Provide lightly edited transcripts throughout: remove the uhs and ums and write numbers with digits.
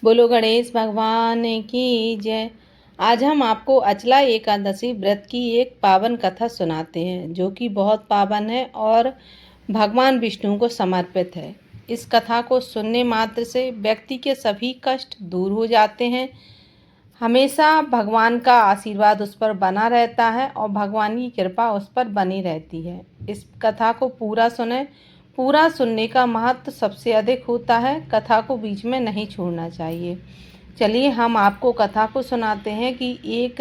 बोलो गणेश भगवान की जय। आज हम आपको अचला एकादशी व्रत की एक पावन कथा सुनाते हैं जो कि बहुत पावन है और भगवान विष्णु को समर्पित है। इस कथा को सुनने मात्र से व्यक्ति के सभी कष्ट दूर हो जाते हैं। हमेशा भगवान का आशीर्वाद उस पर बना रहता है और भगवान की कृपा उस पर बनी रहती है। इस कथा को पूरा सुने। पूरा सुनने का महत्व सबसे अधिक होता है। कथा को बीच में नहीं छोड़ना चाहिए। चलिए हम आपको कथा को सुनाते हैं कि एक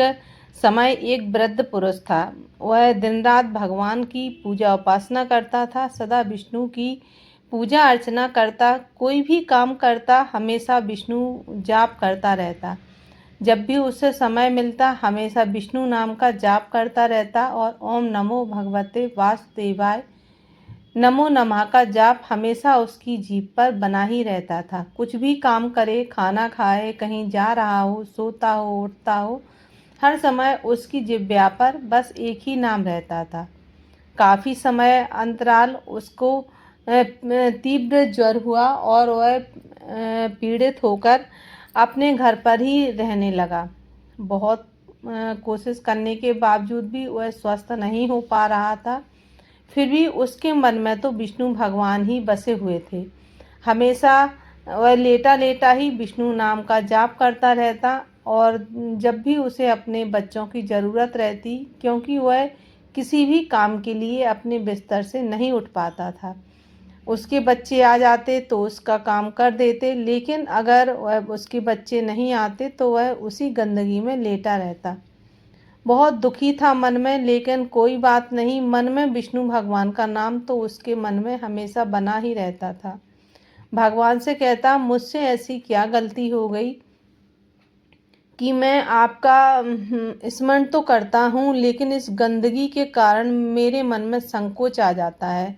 समय एक वृद्ध पुरुष था। वह दिन रात भगवान की पूजा उपासना करता था, सदा विष्णु की पूजा अर्चना करता, कोई भी काम करता हमेशा विष्णु जाप करता रहता। जब भी उसे समय मिलता हमेशा विष्णु नाम का जाप करता रहता और ओम नमो भगवते वासुदेवाय नमो नमः का जाप हमेशा उसकी जीभ पर बना ही रहता था। कुछ भी काम करे, खाना खाए, कहीं जा रहा हो, सोता हो, उठता हो, हर समय उसकी जिह्वा पर बस एक ही नाम रहता था। काफ़ी समय अंतराल उसको तीव्र ज्वर हुआ और वह पीड़ित होकर अपने घर पर ही रहने लगा। बहुत कोशिश करने के बावजूद भी वह स्वस्थ नहीं हो पा रहा था। फिर भी उसके मन में तो विष्णु भगवान ही बसे हुए थे। हमेशा वह लेटा लेटा ही विष्णु नाम का जाप करता रहता और जब भी उसे अपने बच्चों की ज़रूरत रहती, क्योंकि वह किसी भी काम के लिए अपने बिस्तर से नहीं उठ पाता था, उसके बच्चे आ जाते तो उसका काम कर देते, लेकिन अगर वह उसके बच्चे नहीं आते तो वह उसी गंदगी में लेटा रहता। बहुत दुखी था मन में, लेकिन कोई बात नहीं, मन में विष्णु भगवान का नाम तो उसके मन में हमेशा बना ही रहता था। भगवान से कहता, मुझसे ऐसी क्या गलती हो गई कि मैं आपका स्मरण तो करता हूँ, लेकिन इस गंदगी के कारण मेरे मन में संकोच आ जाता है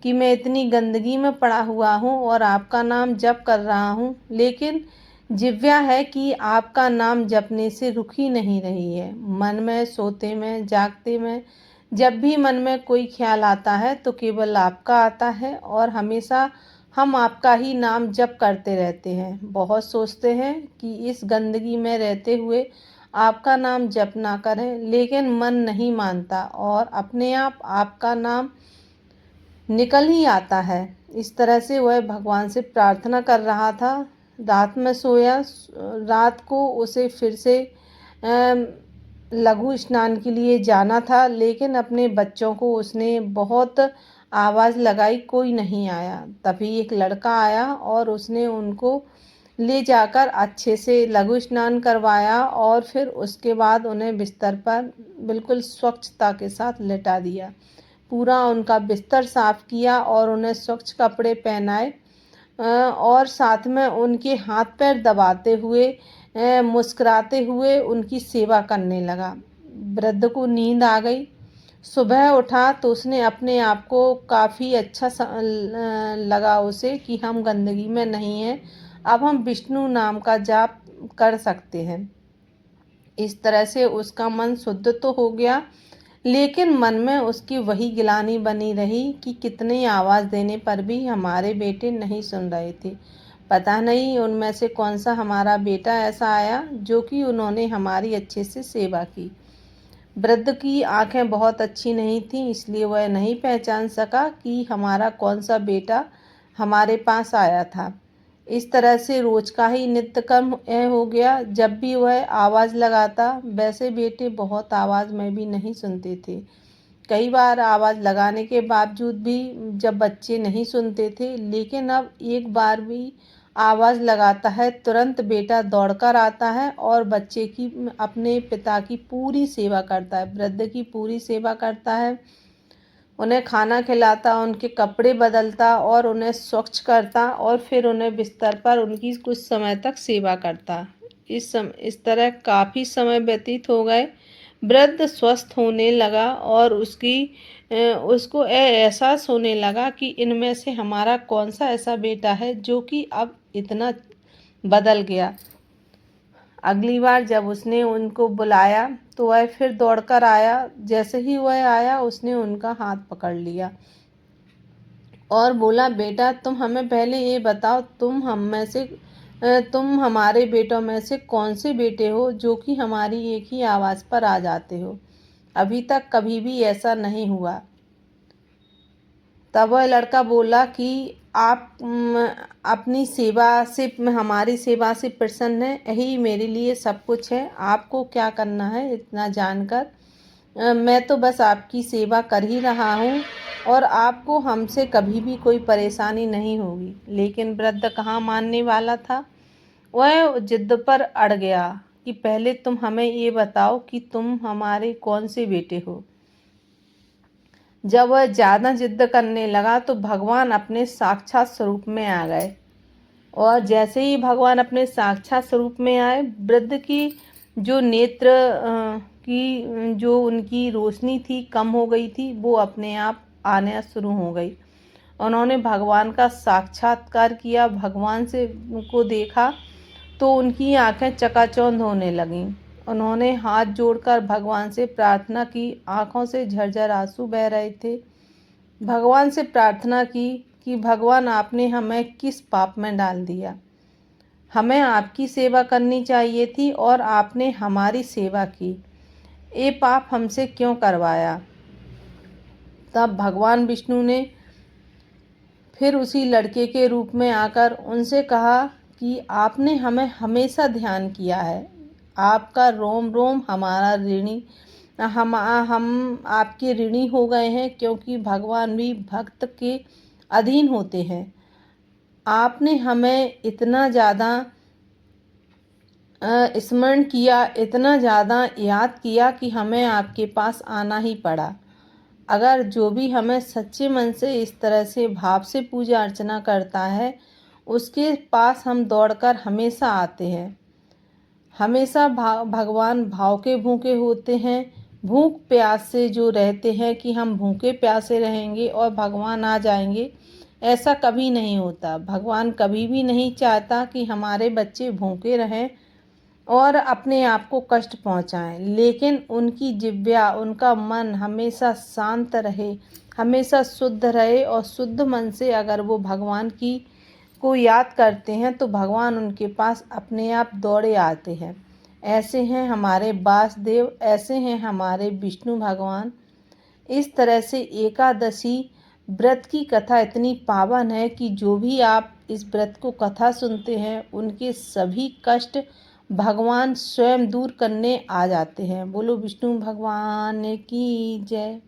कि मैं इतनी गंदगी में पड़ा हुआ हूँ और आपका नाम जप कर रहा हूँ, लेकिन जिव्या है कि आपका नाम जपने से रुक ही नहीं रही है। मन में, सोते में, जागते में, जब भी मन में कोई ख्याल आता है तो केवल आपका आता है और हमेशा हम आपका ही नाम जप करते रहते हैं। बहुत सोचते हैं कि इस गंदगी में रहते हुए आपका नाम जप ना करें, लेकिन मन नहीं मानता और अपने आप आपका नाम निकल ही आता है। इस तरह से वह भगवान से प्रार्थना कर रहा था। रात में सोया। रात को उसे फिर से लघु स्नान के लिए जाना था, लेकिन अपने बच्चों को उसने बहुत आवाज़ लगाई, कोई नहीं आया। तभी एक लड़का आया और उसने उनको ले जाकर अच्छे से लघु स्नान करवाया और फिर उसके बाद उन्हें बिस्तर पर बिल्कुल स्वच्छता के साथ लेटा दिया। पूरा उनका बिस्तर साफ किया और उन्हें स्वच्छ कपड़े पहनाए और साथ में उनके हाथ पैर दबाते हुए मुस्कुराते हुए उनकी सेवा करने लगा। वृद्ध को नींद आ गई। सुबह उठा तो उसने अपने आप को काफ़ी अच्छा लगा उसे कि हम गंदगी में नहीं हैं, अब हम विष्णु नाम का जाप कर सकते हैं। इस तरह से उसका मन शुद्ध तो हो गया, लेकिन मन में उसकी वही गिलानी बनी रही कि कितनी आवाज़ देने पर भी हमारे बेटे नहीं सुन रहे थे। पता नहीं उनमें से कौन सा हमारा बेटा ऐसा आया जो कि उन्होंने हमारी अच्छे से सेवा की। वृद्ध की आंखें बहुत अच्छी नहीं थीं, इसलिए वह नहीं पहचान सका कि हमारा कौन सा बेटा हमारे पास आया था। इस तरह से रोज का ही नित्य कर्म हो गया। जब भी वह आवाज़ लगाता, वैसे बेटे बहुत आवाज़ में भी नहीं सुनते थे। कई बार आवाज़ लगाने के बावजूद भी जब बच्चे नहीं सुनते थे, लेकिन अब एक बार भी आवाज़ लगाता है, तुरंत बेटा दौड़कर आता है और बच्चे की, अपने पिता की पूरी सेवा करता है, वृद्ध की पूरी सेवा करता है। उन्हें खाना खिलाता, उनके कपड़े बदलता और उन्हें स्वच्छ करता और फिर उन्हें बिस्तर पर उनकी कुछ समय तक सेवा करता। इस तरह काफ़ी समय व्यतीत हो गए। वृद्ध स्वस्थ होने लगा और उसको एहसास होने लगा कि इनमें से हमारा कौन सा ऐसा बेटा है जो कि अब इतना बदल गया। अगली बार जब उसने उनको बुलाया तो वह फिर दौड़कर आया। जैसे ही वह आया उसने उनका हाथ पकड़ लिया और बोला, बेटा तुम हमें पहले ये बताओ, तुम हम में से तुम हमारे बेटों में से कौन से बेटे हो जो कि हमारी एक ही आवाज़ पर आ जाते हो? अभी तक कभी भी ऐसा नहीं हुआ। तब वह लड़का बोला कि आप अपनी सेवा से, हमारी सेवा से प्रसन्न हैं, यही मेरे लिए सब कुछ है। आपको क्या करना है इतना जानकर? मैं तो बस आपकी सेवा कर ही रहा हूँ और आपको हमसे कभी भी कोई परेशानी नहीं होगी। लेकिन वृद्ध कहाँ मानने वाला था। वह जिद पर अड़ गया कि पहले तुम हमें ये बताओ कि तुम हमारे कौन से बेटे हो। जब वह ज़्यादा जिद करने लगा तो भगवान अपने साक्षात स्वरूप में आ गए, और जैसे ही भगवान अपने साक्षात स्वरूप में आए, वृद्ध की जो नेत्र की जो उनकी रोशनी थी कम हो गई थी, वो अपने आप आने शुरू हो गई। उन्होंने भगवान का साक्षात्कार किया, भगवान से को देखा तो उनकी आंखें चकाचौंध होने लगीं। उन्होंने हाथ जोड़कर भगवान से प्रार्थना की, आंखों से झरझर आंसू बह रहे थे। भगवान से प्रार्थना की कि भगवान, आपने हमें किस पाप में डाल दिया? हमें आपकी सेवा करनी चाहिए थी और आपने हमारी सेवा की। ये पाप हमसे क्यों करवाया? तब भगवान विष्णु ने फिर उसी लड़के के रूप में आकर उनसे कहा कि आपने हमें हमेशा ध्यान किया है। आपका रोम रोम हमारा ऋणी, हम आपके ऋणी हो गए हैं, क्योंकि भगवान भी भक्त के अधीन होते हैं। आपने हमें इतना ज़्यादा स्मरण किया, इतना ज़्यादा याद किया कि हमें आपके पास आना ही पड़ा। अगर जो भी हमें सच्चे मन से इस तरह से भाव से पूजा अर्चना करता है, उसके पास हम दौड़कर हमेशा आते हैं। हमेशा भगवान भाव के भूखे होते हैं। भूख प्यास से जो रहते हैं कि हम भूखे प्यासे रहेंगे और भगवान आ जाएंगे, ऐसा कभी नहीं होता। भगवान कभी भी नहीं चाहता कि हमारे बच्चे भूखे रहें और अपने आप को कष्ट पहुंचाएं, लेकिन उनकी जिह्वा, उनका मन हमेशा शांत रहे, हमेशा शुद्ध रहे, और शुद्ध मन से अगर वो भगवान की को याद करते हैं तो भगवान उनके पास अपने आप दौड़े आते हैं। ऐसे हैं हमारे वासुदेव, ऐसे हैं हमारे विष्णु भगवान। इस तरह से एकादशी व्रत की कथा इतनी पावन है कि जो भी आप इस व्रत को कथा सुनते हैं, उनके सभी कष्ट भगवान स्वयं दूर करने आ जाते हैं। बोलो विष्णु भगवान की जय।